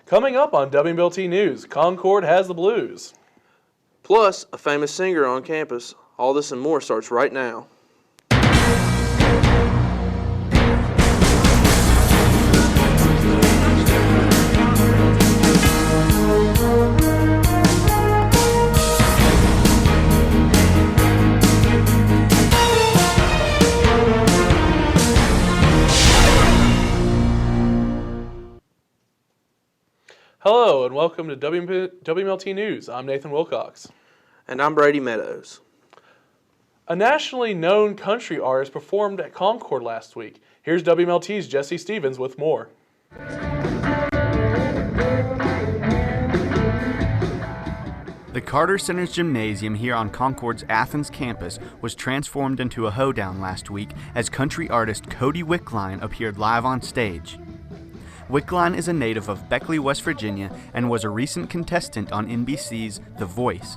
Coming up on WMLT News, Concord has the blues. Plus, a famous singer on campus. All this and more starts right now. Hello and welcome to WMLT News. I'm Nathan Wilcox. And I'm Brady Meadows. A nationally known country artist performed at Concord last week. Here's WMLT's Jesse Stevens with more. The Carter Center's gymnasium here on Concord's Athens campus was transformed into a hoedown last week as country artist Cody Wickline appeared live on stage. Wickline is a native of Beckley, West Virginia, and was a recent contestant on NBC's The Voice.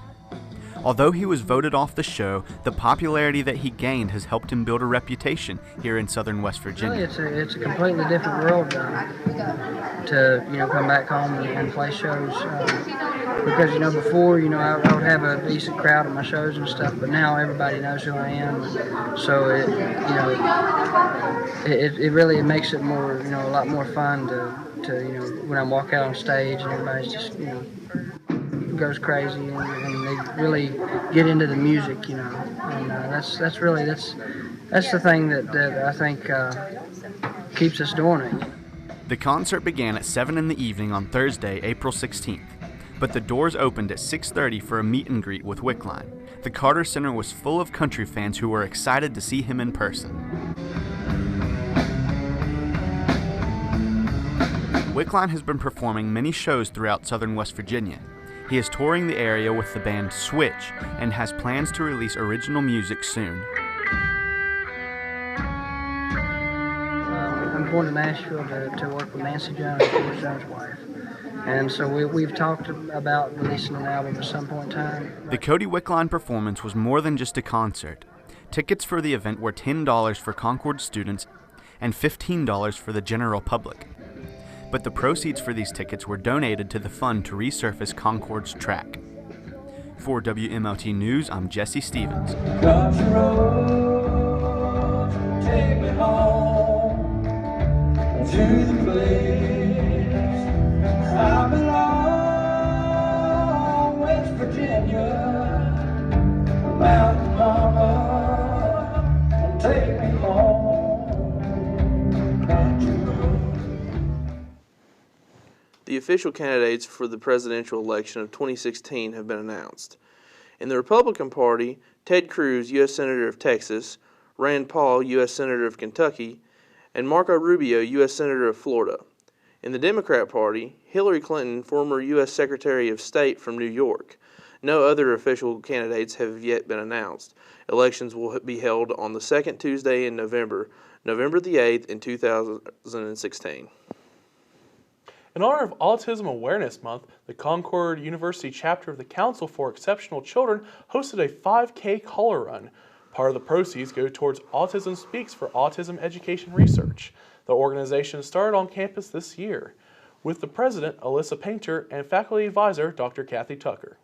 Although he was voted off the show, the popularity that he gained has helped him build a reputation here in southern West Virginia. Really, it's a completely different world to come back home and play shows because before I would have a decent crowd at my shows and stuff, but now everybody knows who I am, so it really makes it more a lot more fun to when I walk out on stage and everybody's just goes crazy and they really get into the music, and that's the thing that I think keeps us doing it. The concert began at 7 in the evening on Thursday, April 16th, but the doors opened at 6:30 for a meet and greet with Wickline. The Carter Center was full of country fans who were excited to see him in person. Wickline has been performing many shows throughout southern West Virginia. He is touring the area with the band Switch and has plans to release original music soon. I'm going to Nashville to work with Nancy Jones, George Jones' wife. And so we've talked about releasing an album at some point in time. The Cody Wickline performance was more than just a concert. Tickets for the event were $10 for Concord students and $15 for the general public. But the proceeds for these tickets were donated to the fund to resurface Concord's track. For WMLT News, I'm Jesse Stevens. Country roads, take me home to the place I belong, West Virginia, Mountain Mama, take me home, country roads. The official candidates for the presidential election of 2016 have been announced. In the Republican Party, Ted Cruz, U.S. Senator of Texas, Rand Paul, U.S. Senator of Kentucky, and Marco Rubio, U.S. Senator of Florida. In the Democrat Party, Hillary Clinton, former U.S. Secretary of State from New York. No other official candidates have yet been announced. Elections will be held on the second Tuesday in November, November the 8th in 2016. In honor of Autism Awareness Month, the Concord University chapter of the Council for Exceptional Children hosted a 5K color run. Part of the proceeds go towards Autism Speaks for autism education research. The organization started on campus this year, with the president, Alyssa Painter, and faculty advisor, Dr. Kathy Tucker.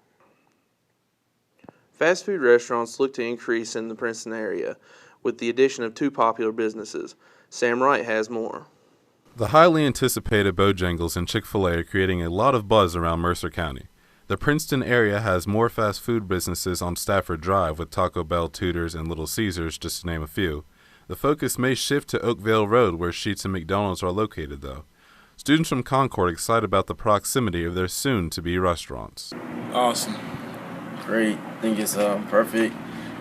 Fast food restaurants look to increase in the Princeton area, with the addition of two popular businesses. Sam Wright has more. The highly anticipated Bojangles and Chick-fil-A are creating a lot of buzz around Mercer County. The Princeton area has more fast food businesses on Stafford Drive with Taco Bell, Tudor's, and Little Caesars, just to name a few. The focus may shift to Oakville Road, where Sheetz and McDonald's are located, though. Students from Concord are excited about the proximity of their soon-to-be restaurants. Awesome. Great. I think it's perfect.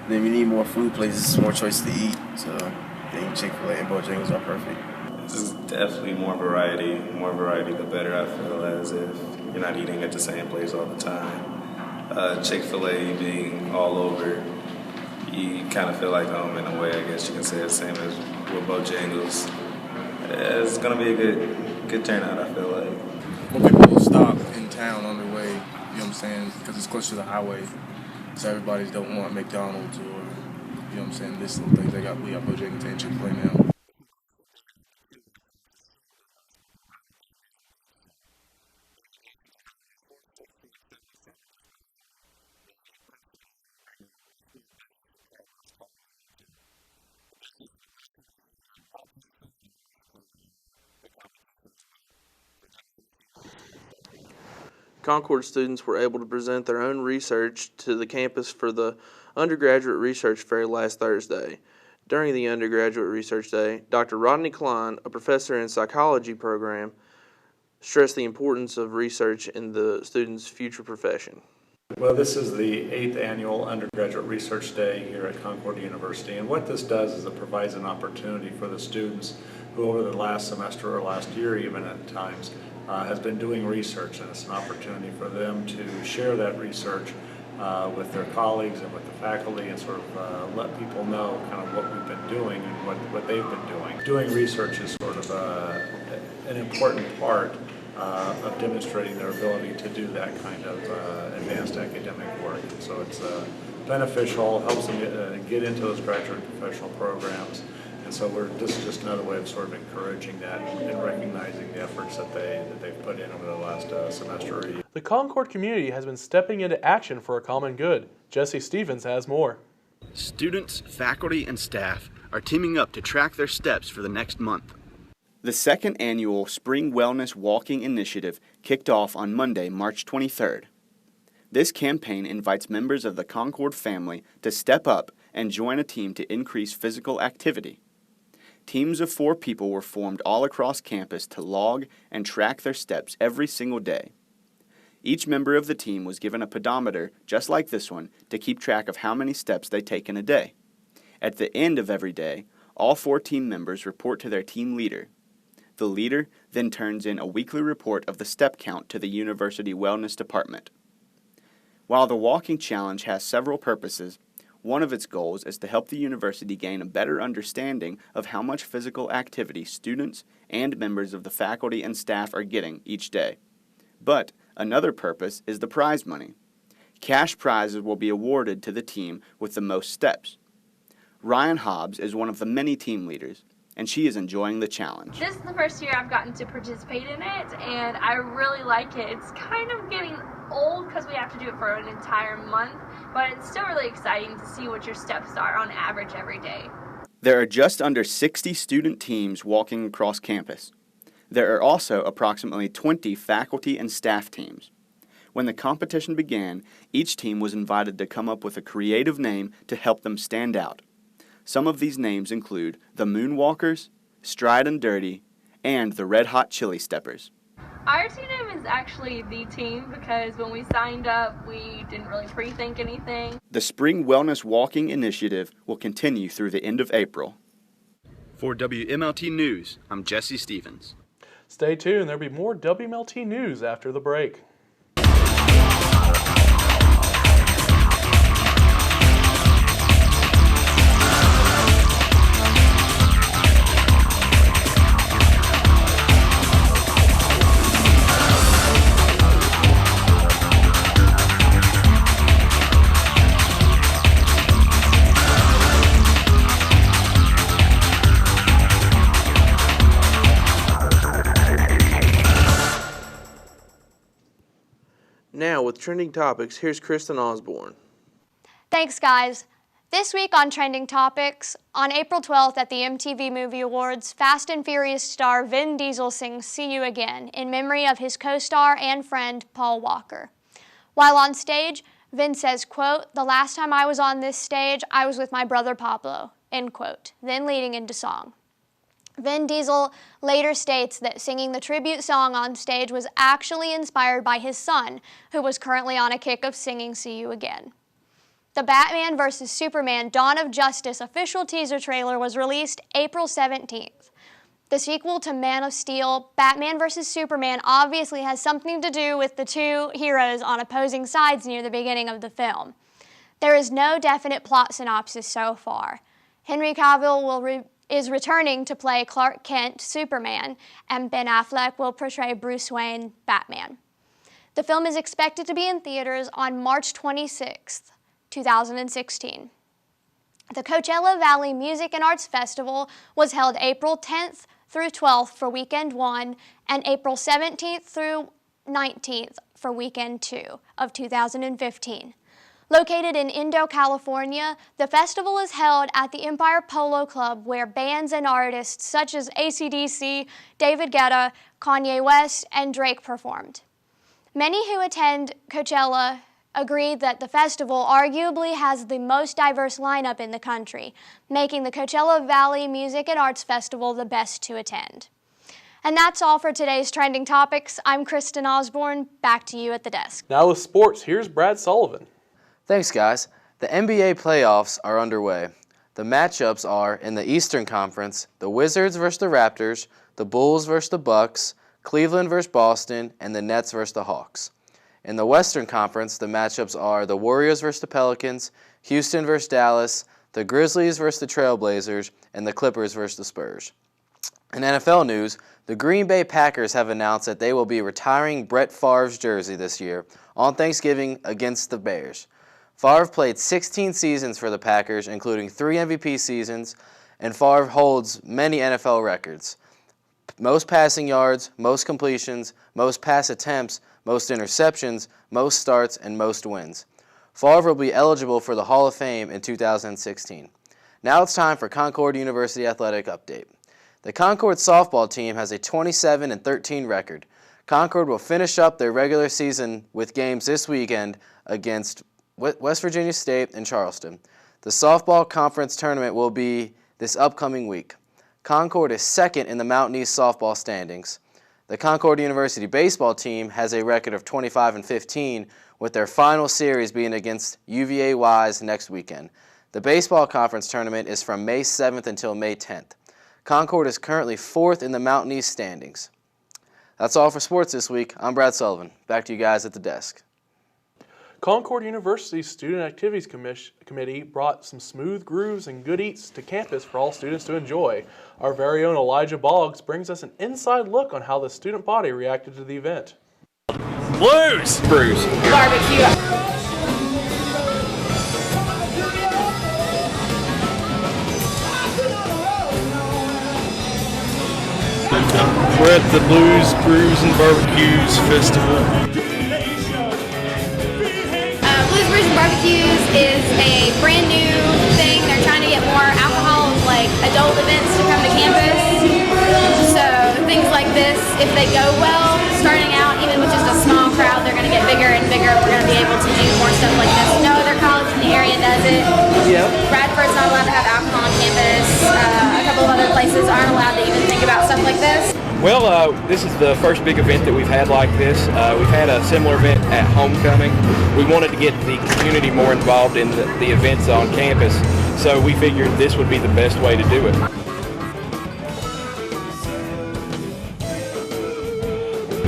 Then we need more food places, more choices to eat. So I think Chick-fil-A and Bojangles are perfect. Just definitely more variety. More variety, the better. I feel as if you're not eating at the same place all the time. Chick-fil-A being all over, you kind of feel like home in a way. I guess you can say the same as with Bojangles. It's gonna be a good turnout. I feel like. More people will stop in town on their way. You know what I'm saying? Because it's close to the highway, so everybody don't want McDonald's or you know what I'm saying. This little things we got Bojangles and Chick-fil-A now. Concord students were able to present their own research to the campus for the undergraduate research fair last Thursday. During the undergraduate research day, Dr. Rodney Klein, a professor in psychology program, stressed the importance of research in the students' future profession. Well, this is the 8th annual undergraduate research day here at Concord University, and what this does is it provides an opportunity for the students who over the last semester or last year even at times has been doing research, and it's an opportunity for them to share that research with their colleagues and with the faculty and sort of let people know kind of what we've been doing and what they've been doing. Doing research is sort of an important part of demonstrating their ability to do that kind of advanced academic work. So it's beneficial, helps them get into those graduate professional programs. And so this is just another way of sort of encouraging that and recognizing the efforts that they've put in over the last semester or year. The Concord community has been stepping into action for a common good. Jesse Stevens has more. Students, faculty, and staff are teaming up to track their steps for the next month. The second annual Spring Wellness Walking Initiative kicked off on Monday, March 23rd. This campaign invites members of the Concord family to step up and join a team to increase physical activity. Teams of 4 people were formed all across campus to log and track their steps every single day. Each member of the team was given a pedometer, just like this one, to keep track of how many steps they take in a day. At the end of every day, all 4 team members report to their team leader. The leader then turns in a weekly report of the step count to the University Wellness Department. While the walking challenge has several purposes, one of its goals is to help the university gain a better understanding of how much physical activity students and members of the faculty and staff are getting each day. But another purpose is the prize money. Cash prizes will be awarded to the team with the most steps. Ryan Hobbs is one of the many team leaders, and she is enjoying the challenge. This is the first year I've gotten to participate in it, and I really like it. It's kind of getting old because we have to do it for an entire month, but it's still really exciting to see what your steps are on average every day. There are just under 60 student teams walking across campus. There are also approximately 20 faculty and staff teams. When the competition began, each team was invited to come up with a creative name to help them stand out. Some of these names include the Moonwalkers, Stride and Dirty, and the Red Hot Chili Steppers. Our team name is actually The Team because when we signed up, we didn't really pre-think anything. The Spring Wellness Walking Initiative will continue through the end of April. For WMLT News, I'm Jesse Stevens. Stay tuned, there'll be more WMLT news after the break. Now, with trending topics, here's Kristen Osborne. Thanks, guys. This week on Trending Topics, on April 12th at the MTV Movie Awards, Fast and Furious star Vin Diesel sings See You Again in memory of his co-star and friend Paul Walker. While on stage, Vin says, quote, "The last time I was on this stage, I was with my brother Pablo," end quote, then leading into song. Vin Diesel later states that singing the tribute song on stage was actually inspired by his son, who was currently on a kick of singing See You Again. The Batman vs. Superman Dawn of Justice official teaser trailer was released April 17th. The sequel to Man of Steel, Batman vs. Superman obviously has something to do with the two heroes on opposing sides near the beginning of the film. There is no definite plot synopsis so far. Henry Cavill is returning to play Clark Kent, Superman, and Ben Affleck will portray Bruce Wayne, Batman. The film is expected to be in theaters on March 26th, 2016. The Coachella Valley Music and Arts Festival was held April 10th through 12th for Weekend 1 and April 17th through 19th for Weekend 2 of 2015. Located in Indo, California, the festival is held at the Empire Polo Club, where bands and artists such as AC/DC, David Guetta, Kanye West, and Drake performed. Many who attend Coachella agreed that the festival arguably has the most diverse lineup in the country, making the Coachella Valley Music and Arts Festival the best to attend. And that's all for today's Trending Topics. I'm Kristen Osborne. Back to you at the desk. Now with sports, here's Brad Sullivan. Thanks, guys. The NBA playoffs are underway. The matchups are, in the Eastern Conference, the Wizards versus the Raptors, the Bulls versus the Bucks, Cleveland versus Boston, and the Nets versus the Hawks. In the Western Conference, the matchups are the Warriors versus the Pelicans, Houston versus Dallas, the Grizzlies versus the Trailblazers, and the Clippers versus the Spurs. In NFL news, the Green Bay Packers have announced that they will be retiring Brett Favre's jersey this year on Thanksgiving against the Bears. Favre played 16 seasons for the Packers, including 3 MVP seasons, and Favre holds many NFL records. Most passing yards, most completions, most pass attempts, most interceptions, most starts, and most wins. Favre will be eligible for the Hall of Fame in 2016. Now it's time for Concord University Athletic Update. The Concord softball team has a 27-13 record. Concord will finish up their regular season with games this weekend against West Virginia State and Charleston. The softball conference tournament will be this upcoming week. Concord is second in the Mountain East softball standings. The Concord University baseball team has a record of 25-15, with their final series being against UVA Wise next weekend. The baseball conference tournament is from May 7th until May 10th. Concord is currently 4th in the Mountain East standings. That's all for sports this week. I'm Brad Sullivan. Back to you guys at the desk. Concord University's Student Activities Committee brought some smooth grooves and good eats to campus for all students to enjoy. Our very own Elijah Boggs brings us an inside look on how the student body reacted to the event. Blues! Brews. Barbecue. We're at the Blues, Brews, and Barbecues Festival. Blues, Brews, and Barbecues is a brand new thing. They're trying to get more alcohol, like adult events to come to campus. So things like this, if they go well, starting out even with just a small crowd, they're going to get bigger and bigger. We're going to be able to do more stuff like this. No other college in the area does it. Yep. Bradford's not allowed to have alcohol on campus. A couple of other places aren't allowed to even think about stuff like this. Well, this is the first big event that we've had like this. We've had a similar event at homecoming. We wanted to get the community more involved in the events on campus, so we figured this would be the best way to do it.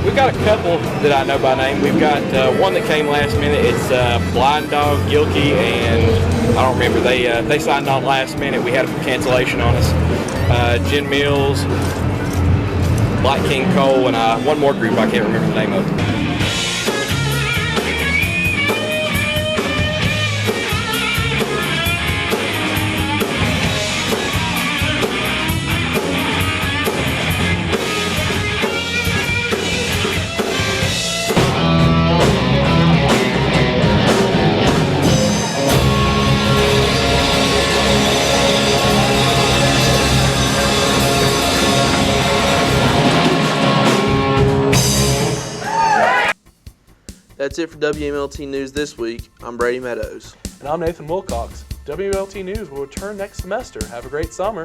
We've got a couple that I know by name. We've got one that came last minute. It's Blind Dog, Gilkey, and I don't remember. They signed on last minute. We had a cancellation on us. Jen Mills, Black King Cole, and one more group I can't remember the name of. That's it for WMLT News this week. I'm Brady Meadows. And I'm Nathan Wilcox. WMLT News will return next semester. Have a great summer.